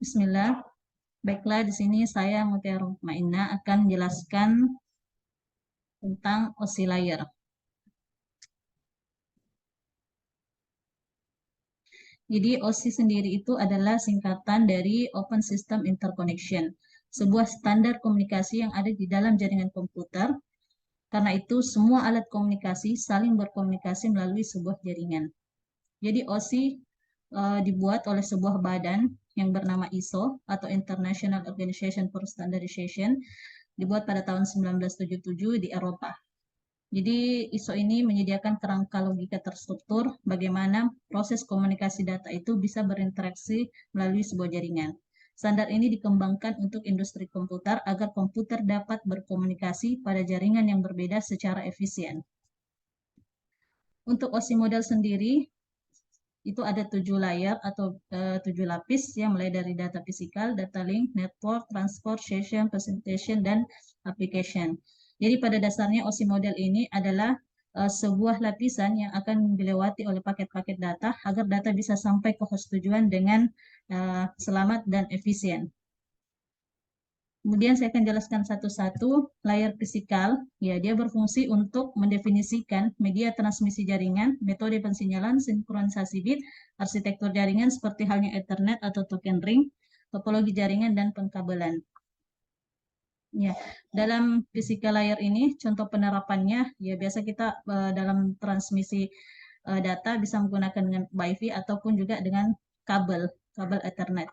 Bismillah. Baiklah, di sini saya Mutiara Ma'ina akan menjelaskan tentang OSI layer. Jadi OSI sendiri itu adalah singkatan dari Open System Interconnection, sebuah standar komunikasi yang ada di dalam jaringan komputer. Karena itu semua alat komunikasi saling berkomunikasi melalui sebuah jaringan. Jadi OSI dibuat oleh sebuah badan yang bernama ISO atau International Organization for Standardization, dibuat pada tahun 1977 di Eropa. Jadi ISO ini menyediakan kerangka logika terstruktur bagaimana proses komunikasi data itu bisa berinteraksi melalui sebuah jaringan. Standar ini dikembangkan untuk industri komputer agar komputer dapat berkomunikasi pada jaringan yang berbeda secara efisien. Untuk OSI model sendiri, itu ada 7 layer atau 7 lapis yang mulai dari data fisikal, data link, network, transport, session, presentation, dan application. Jadi pada dasarnya OSI model ini adalah sebuah lapisan yang akan dilewati oleh paket-paket data agar data bisa sampai ke host tujuan dengan selamat dan efisien. Kemudian saya akan jelaskan satu-satu. Layar fisikal, ya dia berfungsi untuk mendefinisikan media transmisi jaringan, metode pensinyalan, sinkronisasi bit, arsitektur jaringan seperti halnya Ethernet atau token ring, topologi jaringan, dan pengkabelan. Ya, dalam fisikal layer ini contoh penerapannya, ya biasa kita dalam transmisi data bisa menggunakan dengan Wi-Fi ataupun juga dengan kabel Ethernet.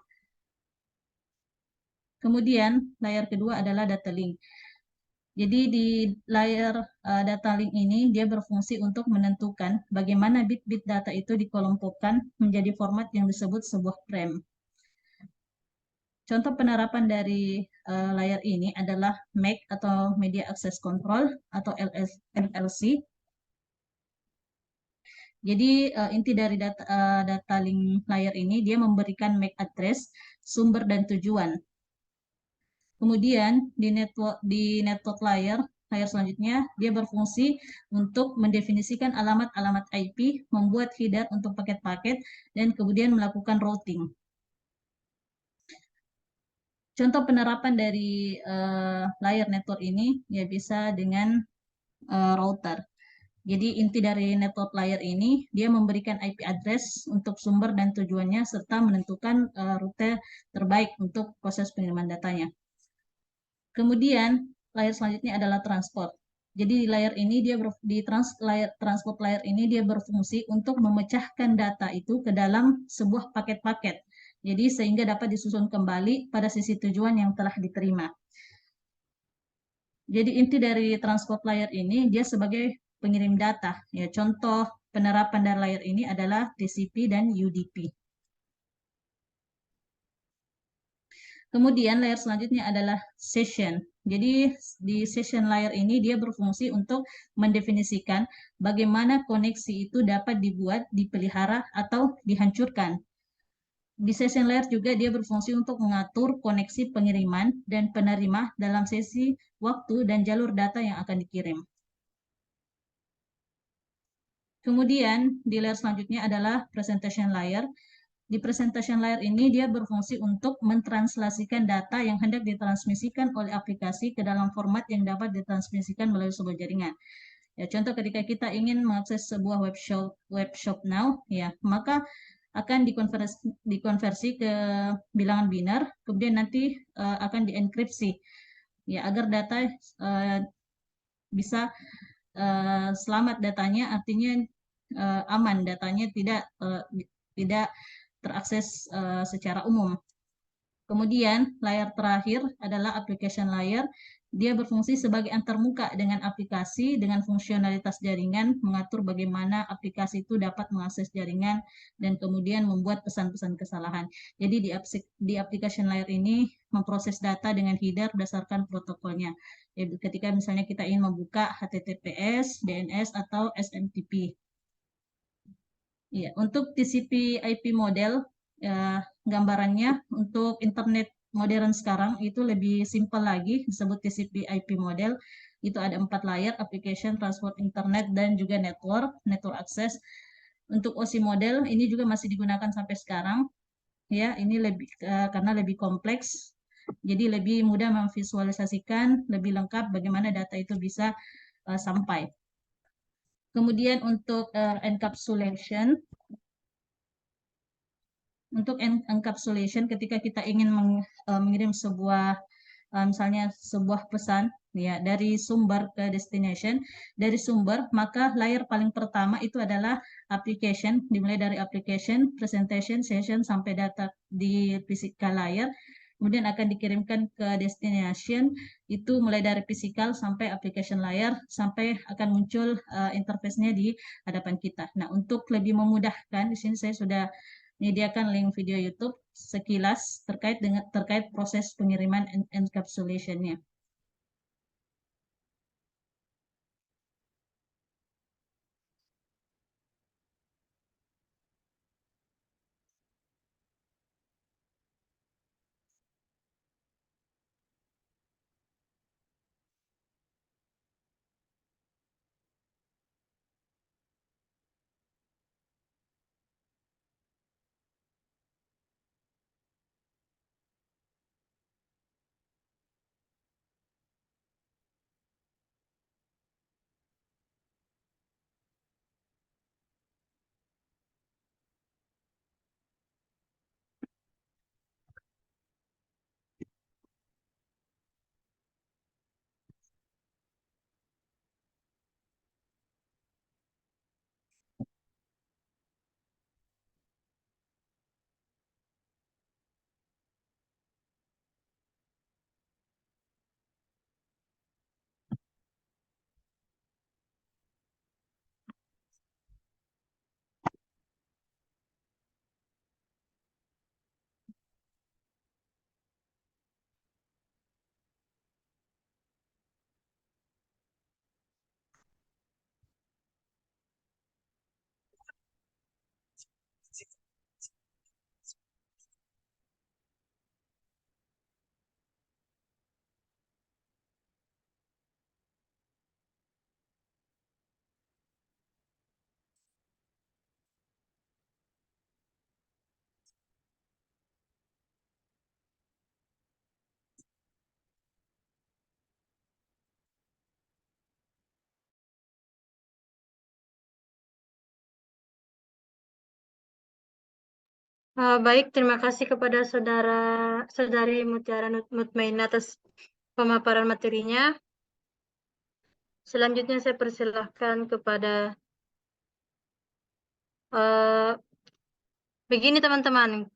Kemudian layar kedua adalah data link. Jadi di layar data link ini dia berfungsi untuk menentukan bagaimana bit-bit data itu dikelompokkan menjadi format yang disebut sebuah frame. Contoh penerapan dari layar ini adalah MAC atau Media Access Control atau MLC. Jadi inti dari data link layar ini dia memberikan MAC address, sumber dan tujuan. Kemudian di network layer selanjutnya dia berfungsi untuk mendefinisikan alamat-alamat IP, membuat header untuk paket-paket, dan kemudian melakukan routing. Contoh penerapan dari layer network ini ya bisa dengan router. Jadi inti dari network layer ini dia memberikan IP address untuk sumber dan tujuannya serta menentukan rute terbaik untuk proses pengiriman datanya. Kemudian layer selanjutnya adalah transport. Jadi di layer ini transport layer ini dia berfungsi untuk memecahkan data itu ke dalam sebuah paket-paket. Jadi sehingga dapat disusun kembali pada sisi tujuan yang telah diterima. Jadi inti dari transport layer ini dia sebagai pengirim data. Ya, contoh penerapan dari layer ini adalah TCP dan UDP. Kemudian layer selanjutnya adalah session. Jadi di session layer ini dia berfungsi untuk mendefinisikan bagaimana koneksi itu dapat dibuat, dipelihara, atau dihancurkan. Di session layer juga dia berfungsi untuk mengatur koneksi pengiriman dan penerima dalam sesi waktu dan jalur data yang akan dikirim. Kemudian di layer selanjutnya adalah presentation layer. Di presentation layer ini dia berfungsi untuk mentranslasikan data yang hendak ditransmisikan oleh aplikasi ke dalam format yang dapat ditransmisikan melalui sebuah jaringan. Ya, contoh ketika kita ingin mengakses sebuah webshop now, ya, maka akan dikonversi ke bilangan binar, kemudian nanti akan dienkripsi, ya, agar data bisa selamat datanya, artinya aman datanya tidak terakses secara umum. Kemudian layar terakhir adalah application layer. Dia berfungsi sebagai antarmuka dengan aplikasi dengan fungsionalitas jaringan, mengatur bagaimana aplikasi itu dapat mengakses jaringan dan kemudian membuat pesan-pesan kesalahan. Jadi di application layer ini memproses data dengan header berdasarkan protokolnya. Jadi ketika misalnya kita ingin membuka HTTPS, DNS atau SMTP. Ya, untuk TCP/IP model ya, gambarannya untuk internet modern sekarang itu lebih simpel lagi, disebut TCP/IP model. Itu ada 4 layer, application, transport, internet, dan juga network access. Untuk OSI model ini juga masih digunakan sampai sekarang. ya. Ini lebih karena lebih kompleks, jadi lebih mudah memvisualisasikan, lebih lengkap bagaimana data itu bisa sampai. Kemudian untuk encapsulation, ketika kita ingin mengirim sebuah misalnya sebuah pesan ya dari sumber ke destination, dari sumber, maka layer paling pertama itu adalah application, dimulai dari application, presentation, session sampai data di physical layer, kemudian akan dikirimkan ke destination, itu mulai dari physical sampai application layer, sampai akan muncul interface-nya di hadapan kita. Nah, untuk lebih memudahkan, di sini saya sudah menyediakan link video YouTube sekilas terkait proses pengiriman encapsulation-nya. Baik, terima kasih kepada Saudari Mutiara Mutmainah atas pemaparan materinya. Selanjutnya saya persilahkan kepada begini teman-teman,